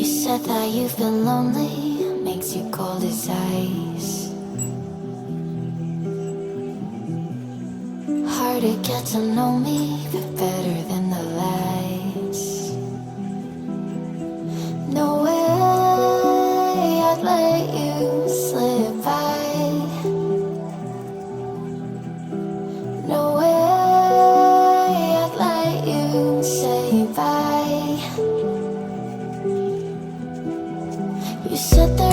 said that you feel lonely, makes you cold as ice. Hard to get to know me, but better than the lights. No way I'd let you slip by. No way I'd let you say bye. You said that